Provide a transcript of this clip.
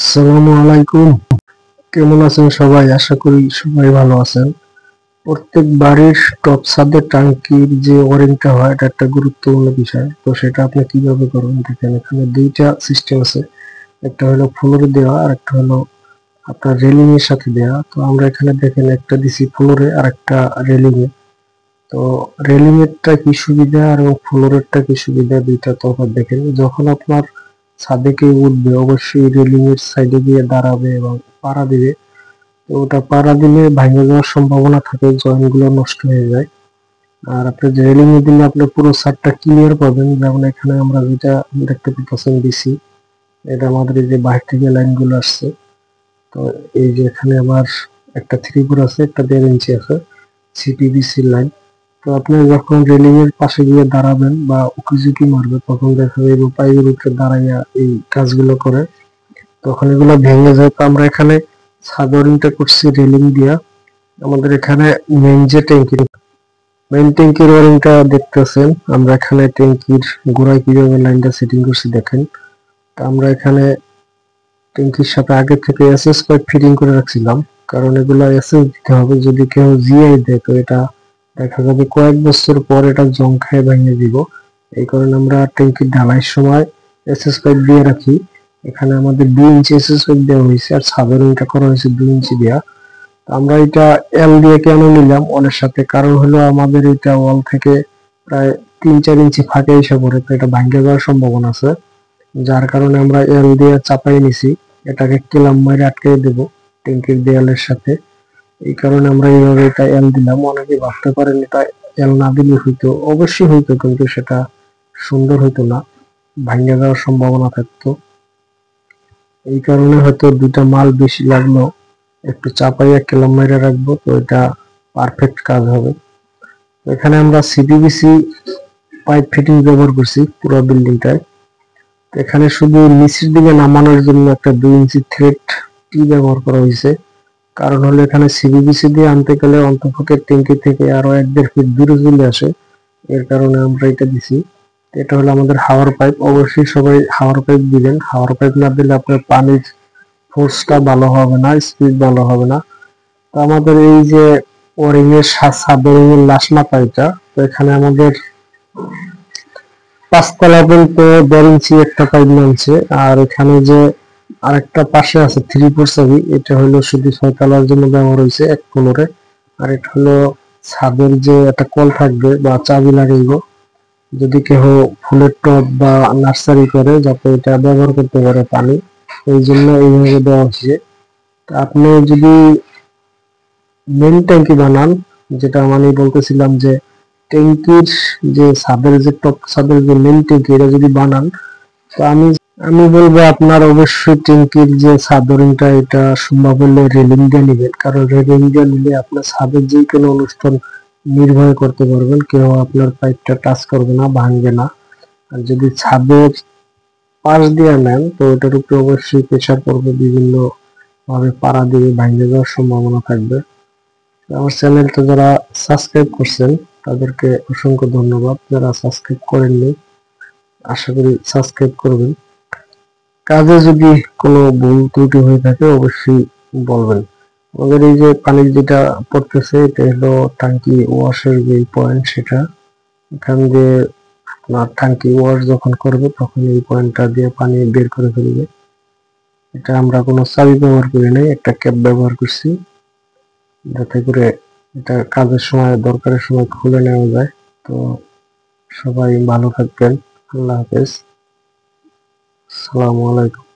আসসালামু আলাইকুম। কেমন আছেন সবাই? আশা করি সবাই ভালো আছেন। প্রত্যেক বাড়ির টপ ছাদের টাঙ্কির যে ওয়ারিংটা হয় এটা একটা গুরুত্বপূর্ণ বিষয়। তো সেটা আপনি কিভাবে করবেন দেখেন, এখানে দুইটা সিস্টেম আছে। একটা হলো ফ্লোরে দেওয়া আর একটা হলো আপনার রেলিং এর সাথে দেওয়া। তো আমরা এখানে দেখেন একটা দিছি ফ্লোরে আর একটা রেলিং এ। তো রেলিং এরটা কি সুবিধা আর ফ্লোরেরটা কি সুবিধা, দুইটা তফাৎ দেখেন। যখন আপনার ছাদে কেউ উঠবে অবশ্যই রেলিং এর সাইডে গিয়ে দাঁড়াবে এবং পাড়া দিবে। তো ওটা পাড়া দিলে ভাঙে যাওয়ার সম্ভাবনা থাকে, জয়েন্ট গুলো নষ্ট হয়ে যায়। আর আপনি রেলিং এ দিলে আপনি পুরো ছাদটা ক্লিয়ার পাবেন। যেমন এখানে আমরা যেটা দেখতে পাচ্ছেন দিছি, এটা আমাদের এই যে বাইরে থেকে লাইন গুলো আসছে। তো এই যে এখানে আমার একটা 3 4 আছে, একটা 1.5 ইঞ্চি আছে সিপিভিসি লাইন। তো আপনি যখন রেলিং এর পাশে গিয়ে দাঁড়াবেন বা উকিঝুঁকি মারবে তখন দেখা যায় পাইপের উপরে দাঁড়াইয়া এই কাজগুলো করে, তখন এগুলো ভেঙে যায়। তো আমরা এখানে ছাদ ওয়ারিংটা করছি রেলিং দিয়া। আমাদের এখানে মেইন যে ট্যাঙ্কির ওয়ারিংটা দেখতেছেন, আমরা এখানে ট্যাঙ্কির গোড়ায় কিভাবে লাইনটা সেটিং করছি দেখেন। তো আমরা এখানে ট্যাঙ্কির সাথে আগে থেকে এসএস পাইপ ফিটিং করে রাখছিলাম, কারণ এগুলা এসএস দিতে হবে। যদি কেউ জিআই দেয় তো এটা দেখা যাবে কয়েক বছর পর এটা জং খায় ভেঙে দিব। এই কারণে আমরা ট্যাঙ্কির ঢালাইয়ের সময় এসএস পাইপ দিয়ে রাখি। এখানে আমাদের 2 ইঞ্চি এসএস পাইপ দেওয়া হয়েছে আর ছাদের ওইটা করা হয়েছে 2 ইঞ্চি দেওয়া। আমরা এটা এল দিয়ে কেন নিলাম ওনার সাথে, কারণ হলো আমাদের এটা ওয়াল থেকে প্রায় 3 4 ইঞ্চি ফাঁকে এসে পড়ে, তো এটা ভাঙে যাওয়ার সম্ভাবনা আছে। যার কারণে আমরা এল দিয়ে চাপাই নিছি, এটাকে কেলাম মাইরে আটকে দেবো ট্যাঙ্কির দেয়ালের সাথে। এই কারণে আমরা এইভাবে এটা এল দিলাম। অনেকে ভাবতে পারেন এটা এল না দিলে হইতো, অবশ্যই হইতো, কিন্তু সেটা সুন্দর হইতো না, ভাঙে যাওয়ার সম্ভাবনা থাকতো। এই কারণে হয়তো দুইটা মাল বেশি লাগলো, একটু চাপাইয়া কেলাম মাইরা রাখবো, তো এটা পারফেক্ট কাজ হবে। এখানে আমরা সিপিভিসি পাইপ ফিটিং ব্যবহার করছি পুরো বিল্ডিংটায়। এখানে শুধু নিচের দিকে নামানোর জন্য একটা 2 ইঞ্চি থ্রেড টি ব্যবহার করা হয়েছে। কারণ হলো এখানে সিপিভিসি দিয়ে আনতে গেলে অন্তপক্ষে ট্যাঙ্কি থেকে আরো 1 1.5 ফিট দূরে চলে আসে। এর কারণে আমরা এটা দিছি। এটা হলো আমাদের হাওয়ার পাইপ। অবশ্যই সবাই হাওয়ার পাইপ দিবেন। হাওয়ার পাইপ না দিলে আপনার পানির ফোর্সটা ভালো হবে না, স্পিড ভালো হবে না। তো আমাদের এই যে ওয়ারিং এর সাব ওয়ারিং এর লাস্ট পাইপটা, তো এখানে আমাদের 5 তলা পর্যন্ত 1.5 ইঞ্চি একটা পাইপ নামছে। আর এখানে যে আরেকটা পাশে আছে 3 4 চাবি, এটা হলো শুধু 6 তলার জন্য ব্যবহার হয়েছে এক ফ্লোরে। আর এটা হলো ছাদের যে একটা কল থাকবে বা চাবি লাগাইব যদি কেউ ফুলের টব বা নার্সারি করে, যাতে এটা ব্যবহার করতে পারে পানি, এই জন্য এইভাবে দেওয়া হচ্ছে। আপনি যদি মেন ট্যাঙ্কি বানান, যেটা মানে বলতেছিলাম যে ট্যাঙ্কির যে ছাদের যে টপ ছাদের যে মেন ট্যাঙ্কি এটা যদি বানান, তো আমি বলবো আপনার অবশ্যই ট্যাঙ্কির যে ছাদরিংটা এটা সম্ভব হলে রেলিং দিয়ে নিবেন। কারণ রেলিং দিয়ে নিলে আপনার ছাদের যে কোনো অনুষ্ঠান নির্ভয় করতে পারবেন, কেউ আপনার পাইপটা টাচ করবে না, ভাঙবে না। আর যদি ছাদের পাশ দিয়ে নেন তো ওটার উপরে অবশ্যই প্রেসার পড়বে, বিভিন্ন ভাবে পাড়া দিয়ে ভাঙে যাওয়ার সম্ভাবনা থাকবে। আমার চ্যানেলটা যারা সাবস্ক্রাইব করছেন তাদেরকে অসংখ্য ধন্যবাদ। যারা সাবস্ক্রাইব করেননি আশা করি সাবস্ক্রাইব করবেন। কাজে যদি কোনো ভুল ত্রুটি হয়ে থাকে অবশ্যই বলবেন। আমাদের এই যে পানি যেটা পড়তেছে এটা হলো টাঙ্কি ওয়াশের যে পয়েন্ট, সেটা এখান দিয়ে আপনার টাঙ্কি ওয়াশ যখন করবে তখন এই পয়েন্টটা দিয়ে পানি বের করে ফেলবে। এটা আমরা কোনো চাবি ব্যবহার করি নাই, একটা ক্যাপ ব্যবহার করছি, যাতে করে এটা কাজের সময় দরকারের সময় খুলে নেওয়া যায়। তো সবাই ভালো থাকবেন। আল্লাহ হাফেজ। আসসালামু আলাইকুম।